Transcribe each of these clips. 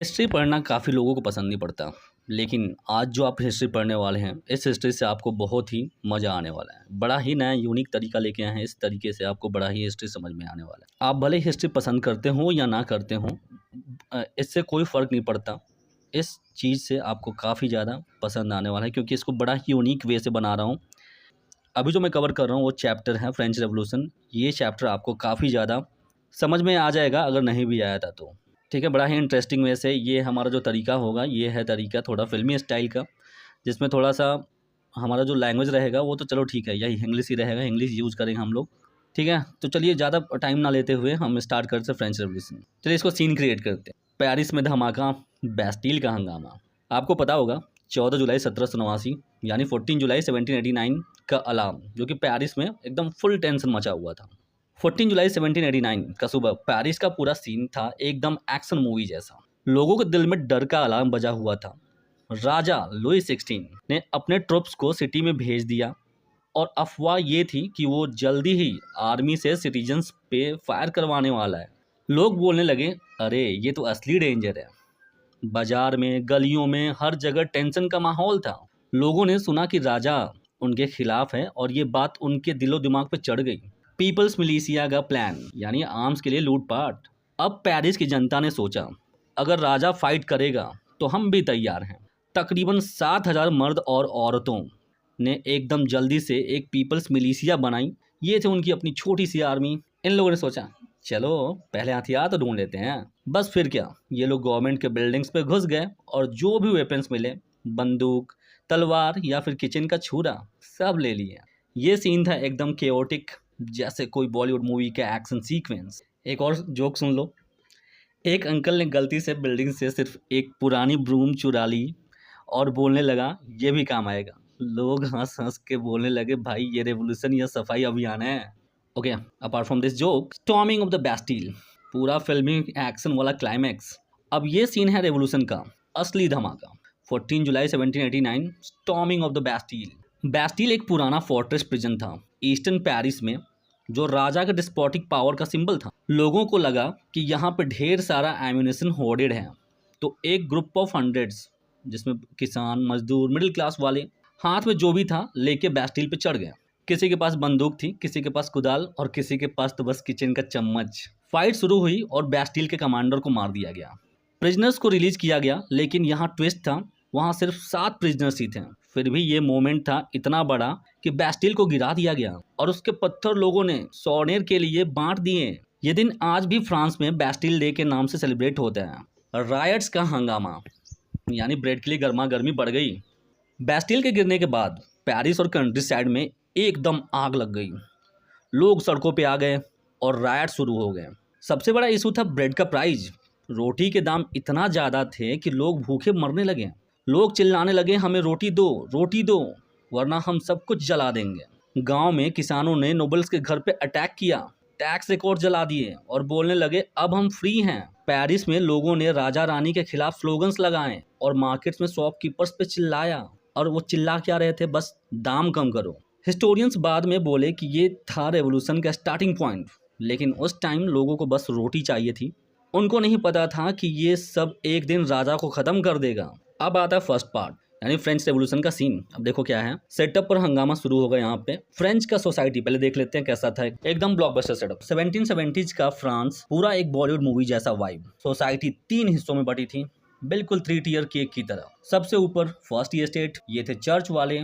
History पढ़ना काफ़ी लोगों को पसंद नहीं पड़ता, लेकिन आज जो आप हिस्ट्री पढ़ने वाले हैं, इस हिस्ट्री से आपको बहुत ही मज़ा आने वाला है। बड़ा ही नया यूनिक तरीका लेके आए हैं, इस तरीके से आपको बड़ा ही हिस्ट्री समझ में आने वाला है। आप भले ही हिस्ट्री पसंद करते हो या ना करते हो, इससे कोई फ़र्क नहीं पड़ता। इस चीज़ से आपको काफ़ी ज़्यादा पसंद आने वाला है, क्योंकि इसको बड़ा ही यूनिक वे से बना रहा हूँ। अभी जो मैं कवर कर रहा हूँ वो चैप्टर है फ्रेंच रेवोल्यूशन। ये चैप्टर आपको काफ़ी ज़्यादा समझ में आ जाएगा अगर नहीं भी आया था तो। ठीक है, बड़ा ही इंटरेस्टिंग वे से ये हमारा जो तरीका होगा, ये है तरीका थोड़ा फ़िल्मी स्टाइल का, जिसमें थोड़ा-सा हमारा जो लैंग्वेज रहेगा वो तो चलो ठीक है, यही इंग्लिश ही रहेगा, इंग्लिश यूज़ करेंगे हम लोग। ठीक है, तो चलिए ज़्यादा टाइम ना लेते हुए हम स्टार्ट करते हैं फ्रेंच रेवोल्यूशन। चलिए इसको सीन क्रिएट करते हैं। पेरिस में धमाका, बैस्टिल का हंगामा। आपको पता होगा 14 जुलाई 1789 यानी 14 जुलाई 1789 का अलार्म, जो कि पेरिस में एकदम फुल टेंशन मचा हुआ था। 14 जुलाई 1789 का सुबह पेरिस का पूरा सीन था एकदम एक्शन मूवी जैसा। लोगों के दिल में डर का अलार्म बजा हुआ था। राजा लुई 16 ने अपने ट्रुप्स को सिटी में भेज दिया और अफवाह ये थी कि वो जल्दी ही आर्मी से सिटीजन्स पे फायर करवाने वाला है। लोग बोलने लगे, अरे ये तो असली डेंजर है। बाजार में, गलियों में, हर जगह टेंशन का माहौल था। लोगों ने सुना कि राजा उनके खिलाफ है और ये बात उनके दिलो दिमाग पे चढ़ गई। पीपल्स मिलिशिया का प्लान यानी आर्म्स के लिए लूटपाट। अब पेरिस की जनता ने सोचा, अगर राजा फाइट करेगा तो हम भी तैयार हैं। तकरीबन 7,000 मर्द और औरतों ने एकदम जल्दी से एक पीपल्स मिलिशिया बनाई। ये थे उनकी अपनी छोटी सी आर्मी। इन लोगों ने सोचा, चलो पहले हथियार तो ढूंढ लेते हैं। बस फिर क्या, ये लोग गवर्नमेंट के बिल्डिंग्स पे घुस गए और जो भी वेपन्स मिले, बंदूक, तलवार या फिर किचन का छुरा, सब ले लिए। ये सीन था एकदम केओटिक, जैसे कोई बॉलीवुड मूवी का एक्शन सीक्वेंस। एक और जोक सुन लो। एक अंकल ने गलती से बिल्डिंग से सिर्फ एक पुरानी ब्रूम चुरा ली और बोलने लगा, ये भी काम आएगा। लोग हंस हंस के बोलने लगे, भाई ये रेवोल्यूशन या सफाई अभियान है। Okay, apart from this joke, storming of the Bastille, पूरा फिल्मी एक्शन वाला क्लाइमैक्स। अब ये सीन है रेवोल्यूशन का असली धमाका। 14 जुलाई 1789, storming of the Bastille. Bastille एक पुराना फोर्ट्रेस प्रिजन था ईस्टर्न पेरिस में, जो राजा के डिस्पोटिक पावर का सिंबल था। लोगों को लगा कि यहाँ पे ढेर सारा एम्यूनेशन होर्डेड है, तो एक ग्रुप ऑफ हंड्रेड्स, जिसमें किसान, मजदूर, मिडिल क्लास वाले, हाथ में जो भी था लेके बैस्टिल पे चढ़ गए। किसी के पास बंदूक थी, किसी के पास कुदाल और किसी के पास तो बस किचन का चम्मच। फाइट शुरू हुई और बैस्टिल के कमांडर को मार दिया गया। प्रिजनर्स को रिलीज किया गया, लेकिन यहाँ ट्विस्ट था, वहाँ सिर्फ 7 प्रिजनर्स ही थे। फिर भी ये मोमेंट था इतना बड़ा कि बैस्टिल को गिरा दिया गया और उसके पत्थर लोगों ने सोनेर के लिए बांट दिए। ये दिन आज भी फ्रांस में बैस्टिल डे के नाम से सेलिब्रेट होता है। रायट्स का हंगामा यानी ब्रेड के लिए गर्मा गर्मी बढ़ गई। बैस्टिल के गिरने के बाद पेरिस और कंट्री साइड में एकदम आग लग गई। लोग सड़कों पे आ गए और रायट शुरू हो गए। सबसे बड़ा इशू था ब्रेड का प्राइस। रोटी के दाम इतना ज़्यादा थे कि लोग भूखे मरने लगे। लोग चिल्लाने लगे, हमें रोटी दो, वरना हम सब कुछ जला देंगे। गांव में किसानों ने नोबल्स के घर पे अटैक किया, टैक्स रिकॉर्ड जला दिए और बोलने लगे, अब हम फ्री हैं। पेरिस में लोगों ने राजा रानी के खिलाफ स्लोगन्स लगाए और मार्केट्स में शॉपकीपर्स पे चिल्लाया। और वो चिल्ला क्या रहे थे, बस दाम कम करो। हिस्टोरियंस बाद में बोले कि ये था रेवोल्यूशन का स्टार्टिंग पॉइंट, लेकिन उस टाइम लोगों को बस रोटी चाहिए थी। उनको नहीं पता था कि ये सब एक दिन राजा को ख़त्म कर देगा। अब आता है फर्स्ट पार्ट यानी फ्रेंच रेवोल्यूशन का सीन। अब देखो क्या है, सेटअप पर हंगामा शुरू होगा। यहाँ पे फ्रेंच का सोसाइटी पहले देख लेते हैं कैसा था। एकदम ब्लॉकबस्टर सेटअप। 1770s का फ्रांस, पूरा एक बॉलीवुड मूवी जैसा वाइब। सोसाइटी 3 हिस्सों में बटी थी, बिल्कुल 3 टियर केक की तरह। सबसे ऊपर फर्स्ट एस्टेट, ये थे चर्च वाले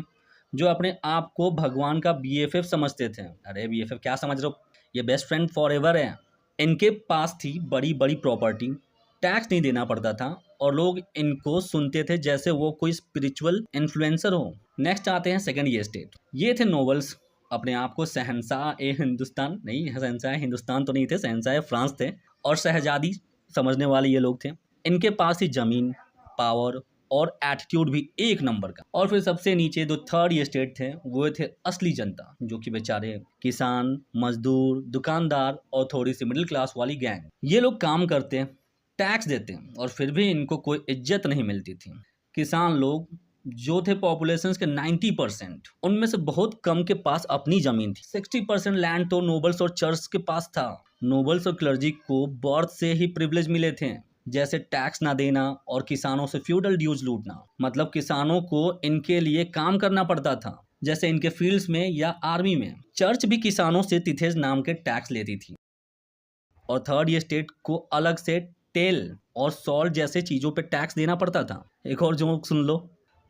जो अपने आप को भगवान का BFF समझते थे। अरे BFF क्या समझ रहे हो, ये बेस्ट फ्रेंड फॉर एवर है। इनके पास थी बड़ी बड़ी प्रॉपर्टी, टैक्स नहीं देना पड़ता था और लोग इनको सुनते थे जैसे वो कोई स्पिरिचुअल इन्फ्लुएंसर हो। नेक्स्ट आते हैं सेकंड एस्टेट। ये थे नोबल्स, अपने आप को शहंशाह ए हिंदुस्तान, नहीं शहंशाह हिंदुस्तान तो नहीं थे, शहंशाह फ्रांस थे, और शहजादी समझने वाले ये लोग थे। इनके पास ही जमीन, पावर और एटीट्यूड भी एक नंबर का। और फिर सबसे नीचे जो थर्ड एस्टेट थे, वो थे असली जनता, जो कि बेचारे किसान, मजदूर, दुकानदार और थोड़ी सी मिडिल क्लास वाली गैंग। ये लोग काम करते, टैक्स देते और फिर भी इनको कोई इज्जत नहीं मिलती थी। किसान लोग जो थे पॉपुलेशन के 90%, उनमें से बहुत कम के पास अपनी जमीन थी। 60% लैंड तो नोबल्स और चर्च के पास था। नोबल्स और क्लर्जी को बर्थ से ही प्रिविलेज मिले थे। जैसे टैक्स ना देना और किसानों से फ्यूडल ड्यूज लूटना। मतलब किसानों को इनके लिए काम करना पड़ता था, जैसे इनके फील्ड्स में या आर्मी में। चर्च भी किसानों से तिथेज नाम के टैक्स लेती थी। और थर्ड स्टेट को अलग से तेल और सॉल्ट जैसे चीज़ों पे टैक्स देना पड़ता था। एक और जोक सुन लो,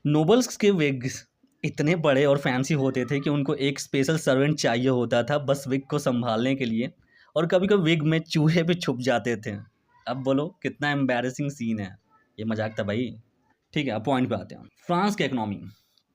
नोबल्स के विग्स इतने बड़े और फैंसी होते थे कि उनको एक स्पेशल सर्वेंट चाहिए होता था बस विग को संभालने के लिए, और कभी कभी विग में चूहे भी छुप जाते थे। अब बोलो कितना एम्बैरेसिंग सीन है, ये मजाक था भाई। ठीक है, अब पॉइंट पे आते हैं। फ्रांस की इकोनॉमी,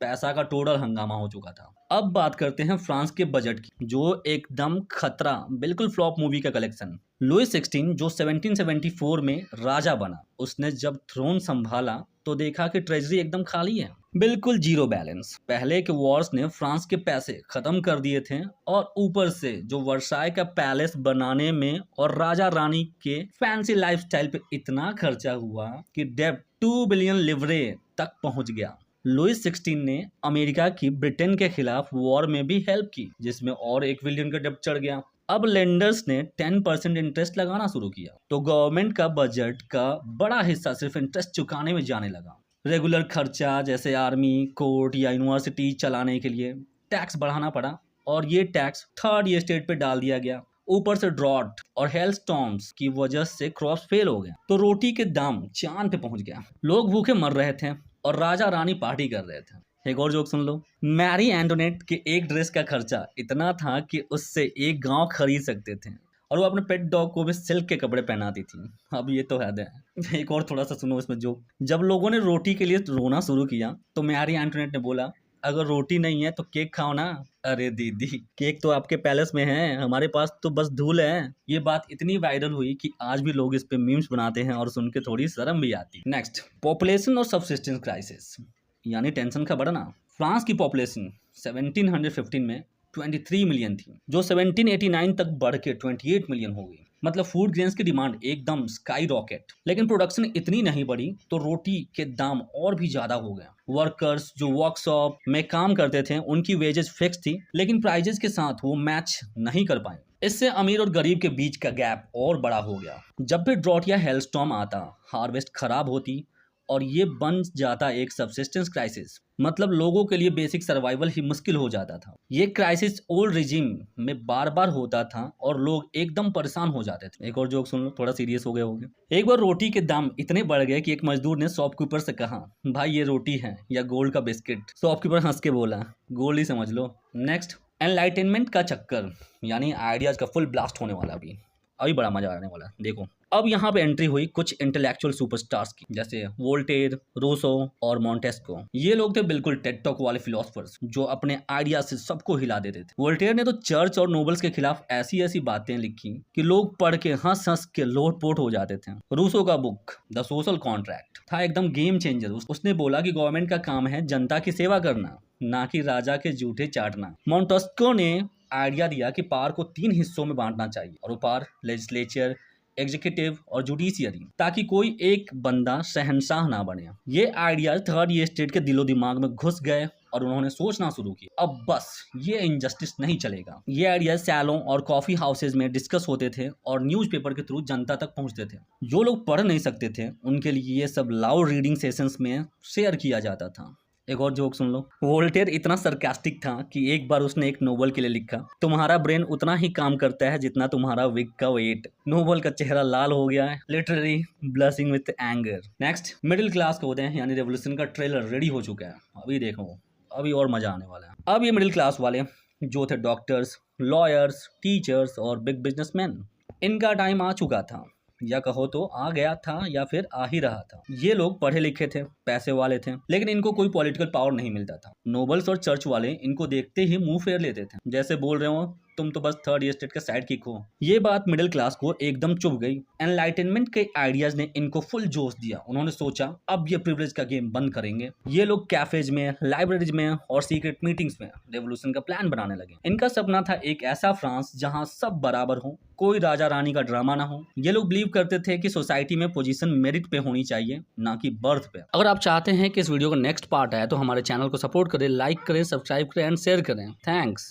पैसा का टोटल हंगामा हो चुका था। अब बात करते हैं फ्रांस के बजट की, जो एकदम खतरा, बिल्कुल फ्लॉप मूवी का कलेक्शन। लुई 16 जो 1774 में राजा बना, उसने जब थ्रोन संभाला तो देखा कि ट्रेजरी एकदम खाली है, बिल्कुल जीरो बैलेंस। पहले के वॉर्स ने फ्रांस के पैसे खत्म कर दिए थे, और ऊपर से जो वर्साई का पैलेस बनाने में और राजा रानी के फैंसी लाइफस्टाइल पे इतना खर्चा हुआ कि डेब्ट 2 बिलियन लिवरे तक पहुंच गया। लुई 16 ने अमेरिका की ब्रिटेन के खिलाफ वॉर में भी हेल्प की, जिसमें और 1 बिलियन का डेब्ट चढ़ गया। अब लेंडर्स ने 10% इंटरेस्ट लगाना शुरू किया, तो गवर्नमेंट का बजट का बड़ा हिस्सा सिर्फ इंटरेस्ट चुकाने में जाने लगा। रेगुलर खर्चा जैसे आर्मी, कोर्ट या यूनिवर्सिटी चलाने के लिए टैक्स बढ़ाना पड़ा, और ये टैक्स थर्ड स्टेट पे डाल दिया गया। ऊपर से ड्रॉट और हेल स्टॉर्म्स की वजह से क्रॉप्स फेल हो गए, तो रोटी के दाम चांद पे पहुंच गया। लोग भूखे मर रहे थे और राजा रानी पार्टी कर रहे थे। एक और जोक सुन लो, मैरी एंटोनेट के एक ड्रेस का खर्चा इतना था कि उससे एक गांव खरीद सकते थे, और वो अपने पेट डॉग को भी सिल्क के कपड़े पहनाती थी। अब ये तो हद है। एक और थोड़ा सा सुनो इसमें जोक। जब लोगों ने रोटी के लिए रोना शुरू किया तो मैरी एंटोनेट ने बोला, अगर रोटी नहीं है तो केक खाओ ना। अरे दीदी, केक तो आपके पैलेस में है, हमारे पास तो बस धूल है। ये बात इतनी वायरल हुई कि आज भी लोग इस पे मीम्स बनाते हैं, और सुन के थोड़ी शर्म भी आती। नेक्स्ट, पॉपुलेशन और सबसिस्टेंस क्राइसिस, यानी टेंशन का बढ़ना। फ्रांस की पॉपुलेशन 1715 में 23 मिलियन थी, जो 1789 तक बढ़ के 28 मिलियन हो गई। मतलब फूड ग्रेन्स की डिमांड एकदम स्काई रॉकेट। लेकिन प्रोडक्शन इतनी नहीं बढ़ी, तो रोटी के दाम और भी ज्यादा हो गए। वर्कर्स जो वर्कशॉप में काम करते थे, उनकी वेजेस फिक्स थी, लेकिन प्राइजेस के साथ वो मैच नहीं कर पाए। इससे अमीर और गरीब के बीच का गैप और बड़ा हो गया। जब भी ड्रॉट या हेलस्टॉर्म आता, हार्वेस्ट खराब होती, और ये बन जाता एक सबसिस्टेंस क्राइसिस। मतलब लोगों के लिए बेसिक सर्वाइवल ही मुश्किल हो जाता था। ये क्राइसिस ओल्ड रिजिम में बार बार होता था और लोग एकदम परेशान हो जाते थे। एक और जोक सुन लो, थोड़ा सीरियस हो गए होंगे। एक बार रोटी के दाम इतने बढ़ गए कि एक मजदूर ने शॉपकीपर से कहा, भाई ये रोटी है या गोल्ड का बिस्किट। शॉपकीपर हंस के बोला, गोल्ड ही समझ लो। नेक्स्ट, एनलाइटनमेंट का चक्कर, यानी आइडियाज का फुल ब्लास्ट होने वाला। अभी बड़ा मजा आने वाला है, देखो। अब यहाँ पे एंट्री हुई कुछ इंटेलेक्चुअल सुपरस्टार्स की, जैसे वोल्टेयर, रूसो और मॉन्टेस्को। ये लोग थे बिल्कुल टेड टॉक वाले फिलोसफर्स, जो अपने आइडिया से सबको हिला देते थे। वोल्टेयर ने तो चर्च और नोबल्स के खिलाफ ऐसी ऐसी बातें लिखी कि लोग पढ़ के हंस हंस के लोटपोट हो जाते थे। रूसो का बुक द सोशल कॉन्ट्रैक्ट था एकदम गेम चेंजर। उसने बोला कि गवर्नमेंट का काम है जनता की सेवा करना, ना कि राजा के जूठे चाटना। मॉन्टेस्को ने आइडिया दिया कि पावर को 3 हिस्सों में बांटना चाहिए, और वो पावर लेजिस्लेचर, एग्जीक्यूटिव और जुडिशियरी, ताकि कोई एक बंदा शहंशाह ना बने। ये आइडिया थर्ड स्टेट के दिलो दिमाग में घुस गए और उन्होंने सोचना शुरू किया, अब बस ये इनजस्टिस नहीं चलेगा। ये आइडिया सैलों और कॉफी हाउसेज में डिस्कस होते थे और न्यूज़पेपर के थ्रू जनता तक पहुंचते थे। जो लोग पढ़ नहीं सकते थे, उनके लिए ये सब लाउड रीडिंग सेशंस में शेयर किया जाता था। एक और जोक सुन लो, वोल्टेयर इतना सरकास्टिक था कि एक बार उसने एक नोबल के लिए लिखा, तुम्हारा ब्रेन उतना ही काम करता है जितना तुम्हारा विग का वेट। नोबल का चेहरा लाल हो गया है, literally blushing with anger. Next, middle class होते हैं, यानी रेवोल्यूशन का ट्रेलर रेडी हो चुका है। अभी देखो, अभी और मजा आने वाला है। अब ये मिडिल क्लास वाले जो थे डॉक्टर्स, लॉयर्स, टीचर्स और बिग बिजनेसमैन, इनका टाइम आ चुका था, या कहो तो आ गया था, या फिर आ ही रहा था। ये लोग पढ़े लिखे थे, पैसे वाले थे, लेकिन इनको कोई पॉलिटिकल पावर नहीं मिलता था। नोबल्स और चर्च वाले इनको देखते ही मुंह फेर लेते थे, जैसे बोल रहे हो तुम तो बस थर्ड स्टेट का साइड किक हो। ये बात मिडिल क्लास को एकदम चुभ गई। एनलाइटनमेंट के आइडियाज ने इनको फुल जोश दिया। उन्होंने सोचा अब ये प्रिविलेज का गेम बंद करेंगे। ये लोग कैफेज में, लाइब्रेरीज में और सीक्रेट मीटिंग्स में रेवोल्यूशन का प्लान बनाने लगे। इनका सपना था एक ऐसा फ्रांस जहां सब बराबर हो, कोई राजा रानी का ड्रामा ना हो। ये लोग बिलीव करते थे कि सोसाइटी में पोजीशन मेरिट पे होनी चाहिए, ना कि बर्थ पे। अगर आप चाहते हैं कि इस वीडियो का नेक्स्ट पार्ट आए तो हमारे चैनल को सपोर्ट करें, लाइक करें, सब्सक्राइब करें एंड शेयर करें। थैंक्स।